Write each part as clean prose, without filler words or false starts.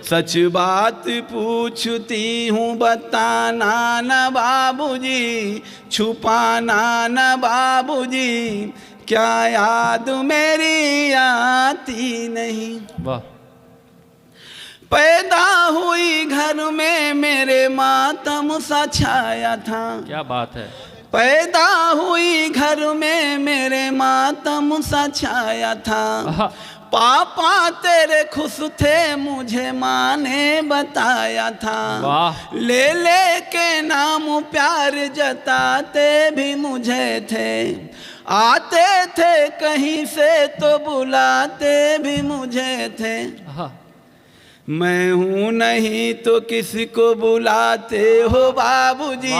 सच बात पूछती हूँ बताना न बाबूजी, छुपाना न बाबूजी, क्या याद मेरी आती नहीं। वाह। पैदा हुई घर में मेरे मातम सा छाया था। क्या बात है। पैदा हुई घर में मेरे मातम सा छाया था। पापा तेरे खुश थे मुझे माँ ने बताया था। वाह। ले ले के नाम प्यार जताते भी मुझे थे, आते थे कहीं से तो बुलाते भी मुझे थे। मैं हूँ नहीं तो किसी को बुलाते हो बाबूजी,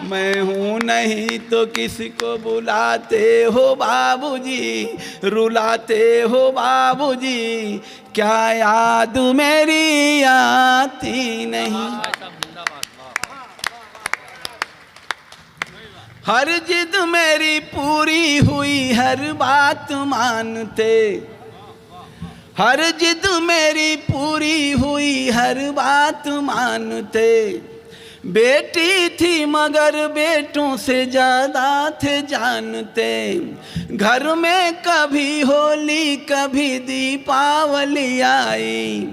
मैं हूँ नहीं तो किसी को बुलाते हो बाबूजी, रुलाते हो बाबूजी, क्या याद मेरी आती नहीं। हर जिद मेरी पूरी हुई, हर बात मानते, हर जिद मेरी पूरी हुई, हर बात मानते। बेटी थी मगर बेटों से ज़्यादा थे जानते। घर में कभी होली कभी दीपावली आई,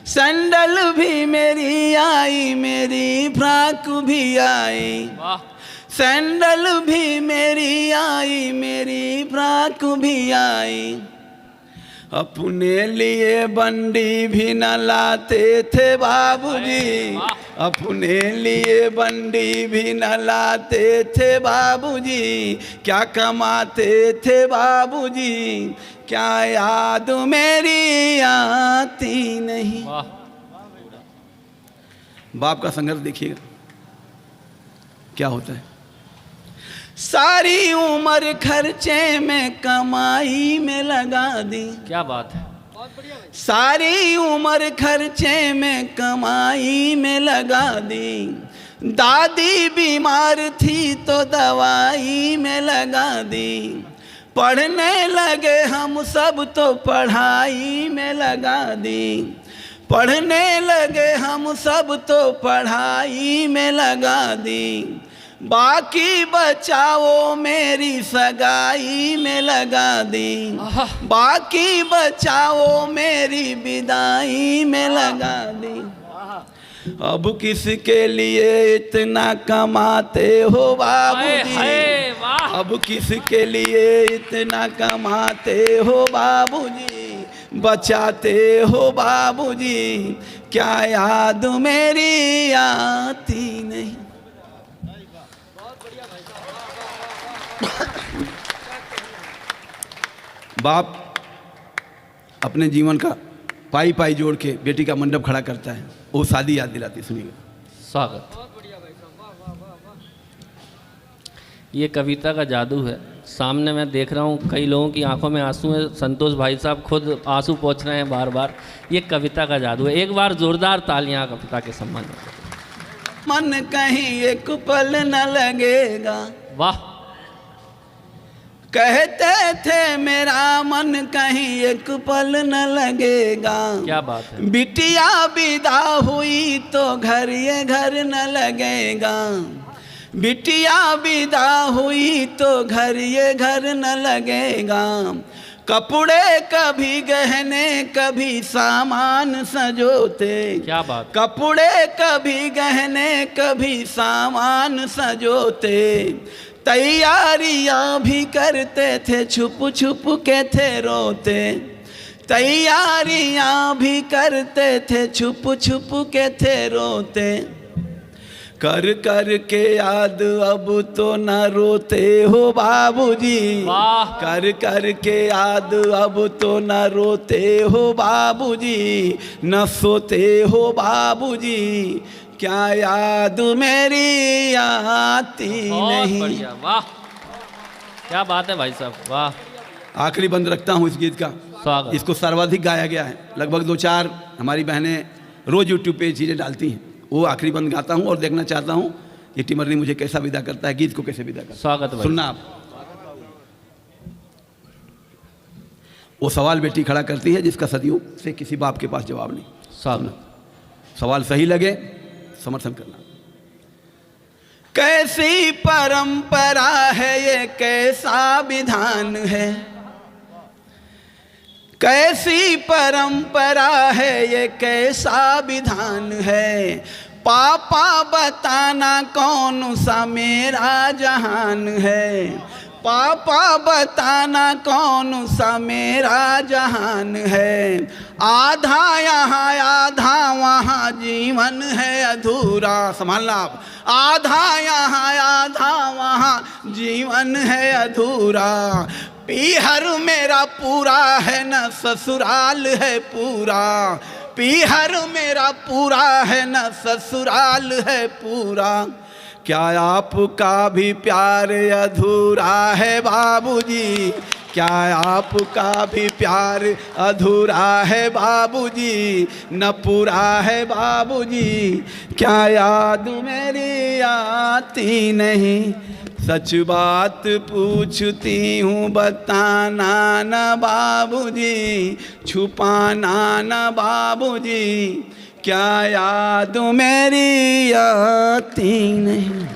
सैंडल भी मेरी आई, मेरी फ्रॉक भी आई। सैंडल भी मेरी आई, मेरी फ्रॉक भी आई। अपने लिए बंडी भी न लाते थे बाबूजी, अपने लिए बंडी भी न लाते थे बाबूजी, क्या कमाते थे बाबूजी, क्या याद मेरी आती नहीं। बाप का संघर्ष देखिएगा क्या होता है। सारी उम्र खर्चे में कमाई में लगा दी। क्या बात है। सारी उम्र खर्चे में कमाई में लगा दी। दादी बीमार थी तो दवाई में लगा दी। पढ़ने लगे हम सब तो पढ़ाई में लगा दी। पढ़ने लगे हम सब तो पढ़ाई में लगा दी। बाकी बचाओ मेरी सगाई में लगा दी। बाकी बचाओ मेरी विदाई में लगा दी। अब किसके लिए इतना कमाते हो बाबूजी, अब किसके लिए इतना कमाते हो बाबूजी, बचाते हो बाबूजी, क्या याद मेरी आती नहीं। बाप अपने जीवन का पाई पाई जोड़ के बेटी का मंडप खड़ा करता है, वो शादी याद दिलाती। सुनिएगा। स्वागत। ये कविता का जादू है। सामने मैं देख रहा हूँ कई लोगों की आंखों में आंसू है। संतोष भाई साहब खुद आंसू पोंछ रहे हैं बार बार। ये कविता का जादू है। एक बार जोरदार तालियां कविता के सम्मान में। मन कहीं एक पल न लगेगा। वाह। कहते थे मेरा मन कहीं एक पल न लगेगा। क्या बात है। बिटिया विदा हुई तो घर ये घर न लगेगा। बिटिया विदा हुई तो घर ये घर न लगेगा। कपड़े कभी गहने कभी सामान सजोते। क्या बात। कपड़े कभी गहने कभी सामान सजोते। तैयारियां भी करते थे छुप छुप के थे रोते। तैयारियां भी करते थे छुप छुप के थे रोते। कर कर के याद अब तो न रोते हो बाबूजी। कर कर के याद अब तो न रोते हो बाबूजी, न सोते हो बाबूजी, क्या याद मेरी आती नहीं। बढ़िया। वाह क्या बात है भाई साहब। वाह। आखिरी बंद रखता हूँ इस गीत का। स्वागत। इसको सर्वाधिक गाया गया है। लगभग 2-4 हमारी बहनें रोज यूट्यूब पे चीज़ें डालती हैं। वो आखिरी बंद गाता हूँ और देखना चाहता हूँ ये टिमरनी मुझे कैसा विदा करता है, गीत को कैसे विदा करता है। स्वागत। सुनना आप। वो सवाल बेटी खड़ा करती है जिसका सदियों से किसी बाप के पास जवाब नहीं। स्वागत। सवाल सही लगे समर्थन करना। कैसी परंपरा है ये, कैसा विधान है, कैसी परंपरा है ये, कैसा विधान है। पापा बताना कौन सा मेरा जहान है, पापा बताना कौन सा मेरा जहान है। आधा यहाँ आधा वहाँ जीवन है अधूरा, संभालना आप। आधा यहाँ आधा वहाँ जीवन है अधूरा। पीहर मेरा पूरा है न ससुराल है पूरा, पीहर मेरा पूरा है न ससुराल है पूरा। क्या आपका भी प्यार अधूरा है बाबूजी, क्या आपका भी प्यार अधूरा है बाबूजी, न पूरा है बाबूजी। क्या याद मेरी आती नहीं, सच बात पूछती हूँ बताना न बाबूजी, छुपाना न बाबूजी। क्या याद मेरी आती नहीं।